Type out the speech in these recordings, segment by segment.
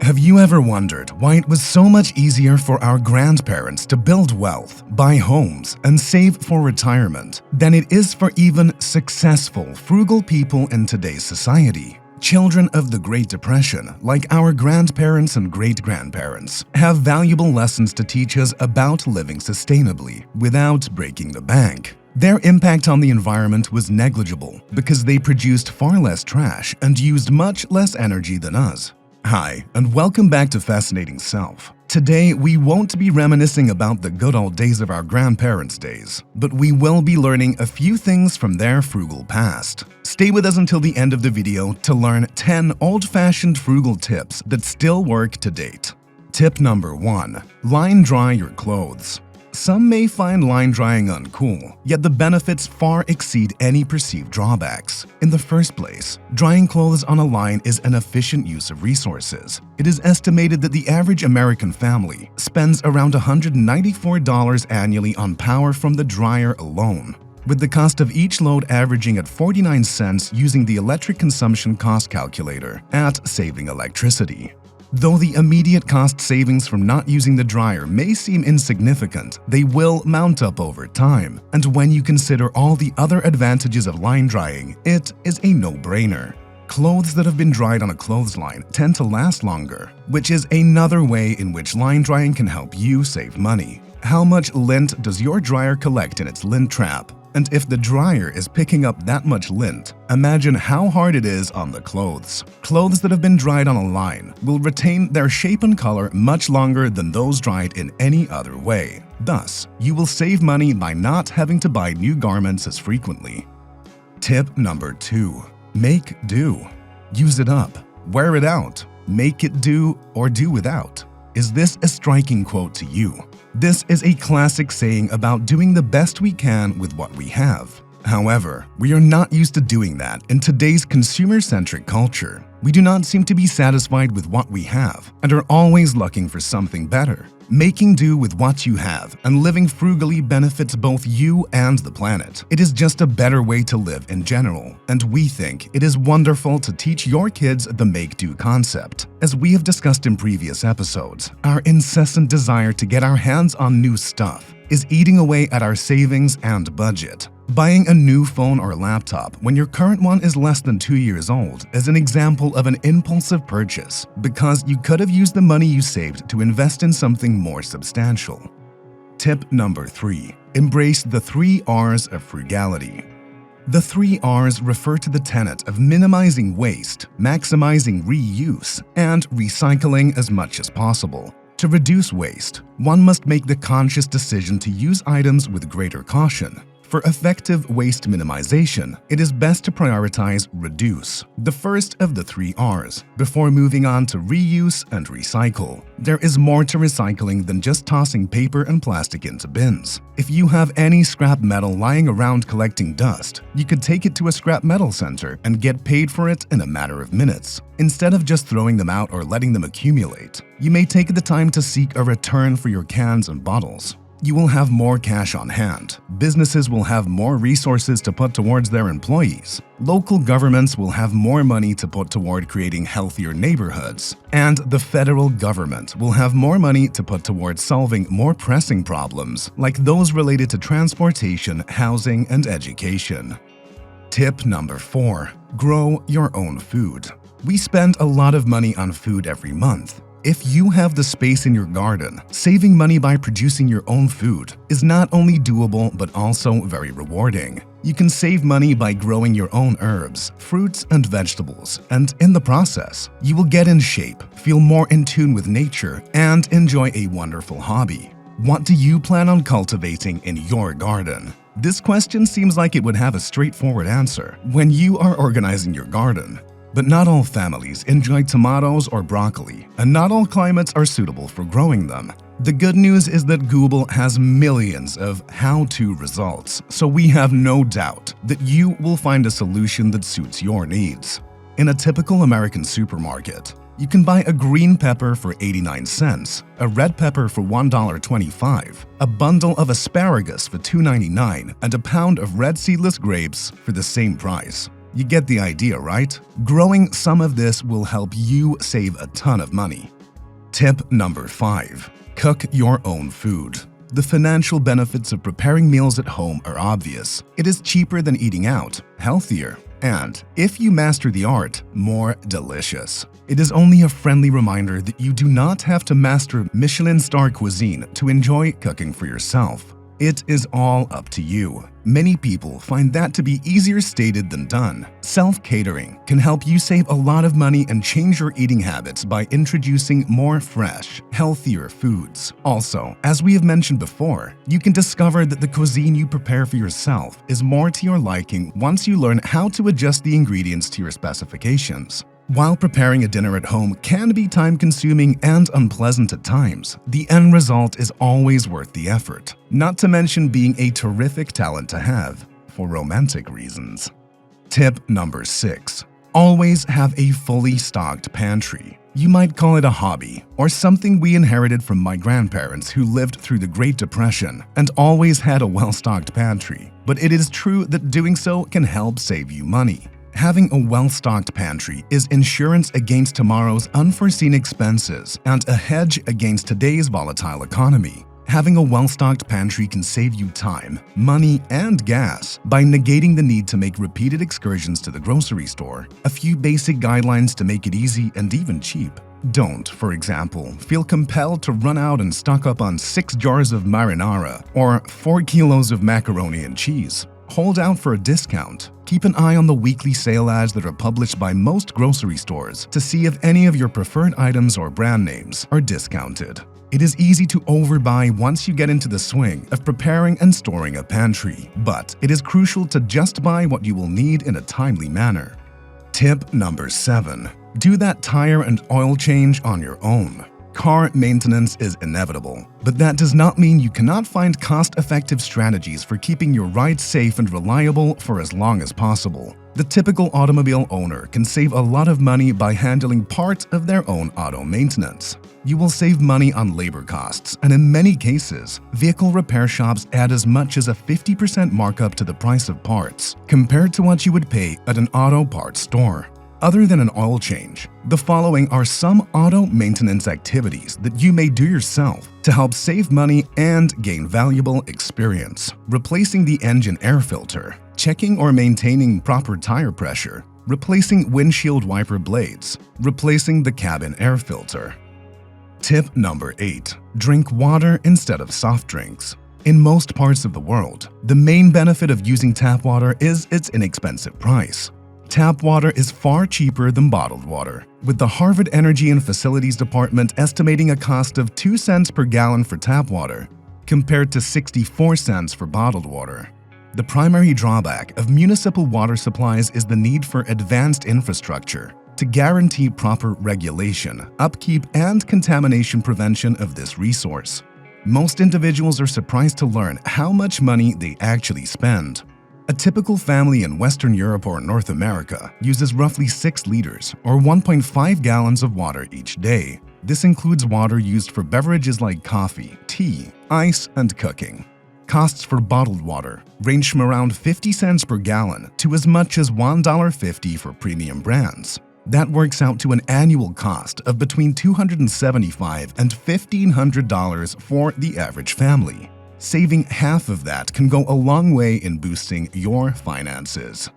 Have you ever wondered why it was so much easier for our grandparents to build wealth, buy homes, and save for retirement than it is for even successful, frugal people in today's society? Children of the Great Depression, like our grandparents and great-grandparents, have valuable lessons to teach us about living sustainably without breaking the bank. Their impact on the environment was negligible because they produced far less trash and used much less energy than us. Hi, and welcome back to Fascinating Self. Today, we won't be reminiscing about the good old days of our grandparents' days, but we will be learning a few things from their frugal past. Stay with us until the end of the video to learn 10 old-fashioned frugal tips that still work to date. Tip number 1. Line dry your clothes. Some may find line drying uncool, yet the benefits far exceed any perceived drawbacks. In the first place, drying clothes on a line is an efficient use of resources. It is estimated that the average American family spends around $194 annually on power from the dryer alone, with the cost of each load averaging at 49 cents using the electric consumption cost calculator at Saving Electricity. Though the immediate cost savings from not using the dryer may seem insignificant, they will mount up over time. And when you consider all the other advantages of line drying, it is a no-brainer. Clothes that have been dried on a clothesline tend to last longer, which is another way in which line drying can help you save money. How much lint does your dryer collect in its lint trap? And if the dryer is picking up that much lint, imagine how hard it is on the clothes. Clothes that have been dried on a line will retain their shape and color much longer than those dried in any other way. Thus, you will save money by not having to buy new garments as frequently. Tip number 2. Make do. Use it up. Wear it out. Make it do or do without. Is this a striking quote to you? This is a classic saying about doing the best we can with what we have. However, we are not used to doing that in today's consumer-centric culture. We do not seem to be satisfied with what we have and are always looking for something better. Making do with what you have and living frugally benefits both you and the planet. It is just a better way to live in general, and we think it is wonderful to teach your kids the make-do concept. As we have discussed in previous episodes, our incessant desire to get our hands on new stuff is eating away at our savings and budget. Buying a new phone or laptop when your current one is less than 2 years old is an example of an impulsive purchase because you could have used the money you saved to invest in something more substantial. Tip number 3. Embrace the 3 R's of frugality. The 3 R's refer to the tenet of minimizing waste, maximizing reuse, and recycling as much as possible. To reduce waste, one must make the conscious decision to use items with greater caution. For effective waste minimization, it is best to prioritize reduce, the first of the 3 R's, before moving on to reuse and recycle. There is more to recycling than just tossing paper and plastic into bins. If you have any scrap metal lying around collecting dust, you could take it to a scrap metal center and get paid for it in a matter of minutes. Instead of just throwing them out or letting them accumulate, you may take the time to seek a return for your cans and bottles. You will have more cash on hand, businesses will have more resources to put towards their employees, local governments will have more money to put toward creating healthier neighborhoods, and the federal government will have more money to put towards solving more pressing problems like those related to transportation, housing, and education. Tip number 4. Grow your own food. We spend a lot of money on food every month. If you have the space in your garden, saving money by producing your own food is not only doable but also very rewarding. You can save money by growing your own herbs, fruits, and vegetables, and in the process, you will get in shape, feel more in tune with nature, and enjoy a wonderful hobby. What do you plan on cultivating in your garden? This question seems like it would have a straightforward answer when you are organizing your garden. But not all families enjoy tomatoes or broccoli, and not all climates are suitable for growing them. The good news is that Google has millions of how-to results, so we have no doubt that you will find a solution that suits your needs. In a typical American supermarket, you can buy a green pepper for 89 cents, a red pepper for $1.25, a bundle of asparagus for $2.99, and a pound of red seedless grapes for the same price. You get the idea, right? Growing some of this will help you save a ton of money. Tip number 5. Cook your own food. The financial benefits of preparing meals at home are obvious. It is cheaper than eating out, healthier, and, if you master the art, more delicious. It is only a friendly reminder that you do not have to master Michelin star cuisine to enjoy cooking for yourself. It is all up to you. Many people find that to be easier stated than done. Self-catering can help you save a lot of money and change your eating habits by introducing more fresh, healthier foods. Also, as we have mentioned before, you can discover that the cuisine you prepare for yourself is more to your liking once you learn how to adjust the ingredients to your specifications. While preparing a dinner at home can be time-consuming and unpleasant at times, the end result is always worth the effort, not to mention being a terrific talent to have for romantic reasons. Tip number 6. Always have a fully stocked pantry. You might call it a hobby or something we inherited from my grandparents who lived through the Great Depression and always had a well-stocked pantry, but it is true that doing so can help save you money. Having a well-stocked pantry is insurance against tomorrow's unforeseen expenses and a hedge against today's volatile economy. Having a well-stocked pantry can save you time, money, and gas by negating the need to make repeated excursions to the grocery store. A few basic guidelines to make it easy and even cheap. Don't, for example, feel compelled to run out and stock up on 6 jars of marinara or 4 kilos of macaroni and cheese. Hold out for a discount. Keep an eye on the weekly sale ads that are published by most grocery stores to see if any of your preferred items or brand names are discounted. It is easy to overbuy once you get into the swing of preparing and storing a pantry, but it is crucial to just buy what you will need in a timely manner. Tip number 7. Do that tire and oil change on your own. Car maintenance is inevitable, but that does not mean you cannot find cost-effective strategies for keeping your ride safe and reliable for as long as possible. The typical automobile owner can save a lot of money by handling part of their own auto maintenance. You will save money on labor costs, and in many cases, vehicle repair shops add as much as a 50% markup to the price of parts, compared to what you would pay at an auto parts store. Other than an oil change, the following are some auto maintenance activities that you may do yourself to help save money and gain valuable experience. Replacing the engine air filter, checking or maintaining proper tire pressure, replacing windshield wiper blades, replacing the cabin air filter. Tip number 8. Drink water instead of soft drinks. In most parts of the world, the main benefit of using tap water is its inexpensive price. Tap water is far cheaper than bottled water, with the Harvard Energy and Facilities Department estimating a cost of 2 cents per gallon for tap water, compared to 64 cents for bottled water. The primary drawback of municipal water supplies is the need for advanced infrastructure to guarantee proper regulation, upkeep, and contamination prevention of this resource. Most individuals are surprised to learn how much money they actually spend. A typical family in Western Europe or North America uses roughly 6 liters or 1.5 gallons of water each day. This includes water used for beverages like coffee, tea, ice, and cooking. Costs for bottled water range from around 50 cents per gallon to as much as $1.50 for premium brands. That works out to an annual cost of between $275 and $1,500 for the average family. Saving half of that can go a long way in boosting your finances.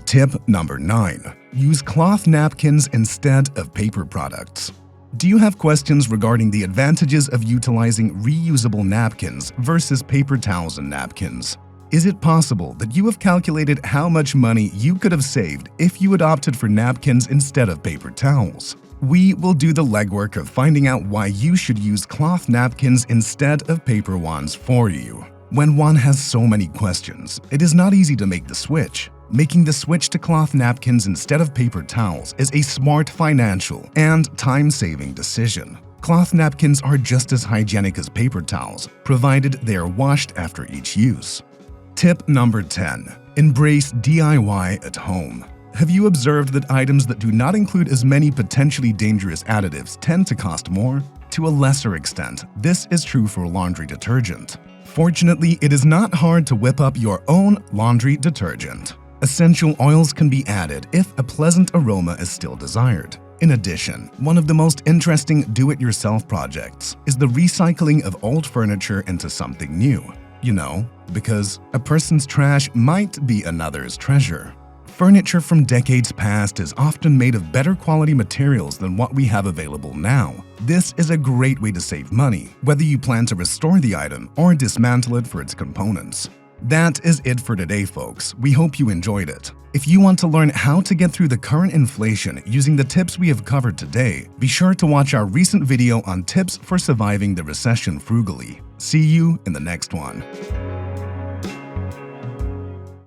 Tip number 9. Use cloth napkins instead of paper products. Do you have questions regarding the advantages of utilizing reusable napkins versus paper towels and napkins? Is it possible that you have calculated how much money you could have saved if you had opted for napkins instead of paper towels? We will do the legwork of finding out why you should use cloth napkins instead of paper ones for you. When one has so many questions, it is not easy to make the switch. Making the switch to cloth napkins instead of paper towels is a smart financial and time-saving decision. Cloth napkins are just as hygienic as paper towels, provided they are washed after each use. Tip number 10. Embrace DIY at home. Have you observed that items that do not include as many potentially dangerous additives tend to cost more? To a lesser extent, this is true for laundry detergent. Fortunately, it is not hard to whip up your own laundry detergent. Essential oils can be added if a pleasant aroma is still desired. In addition, one of the most interesting do-it-yourself projects is the recycling of old furniture into something new. You know, because a person's trash might be another's treasure. Furniture from decades past is often made of better quality materials than what we have available now. This is a great way to save money, whether you plan to restore the item or dismantle it for its components. That is it for today, folks. We hope you enjoyed it. If you want to learn how to get through the current inflation using the tips we have covered today, be sure to watch our recent video on tips for surviving the recession frugally. See you in the next one.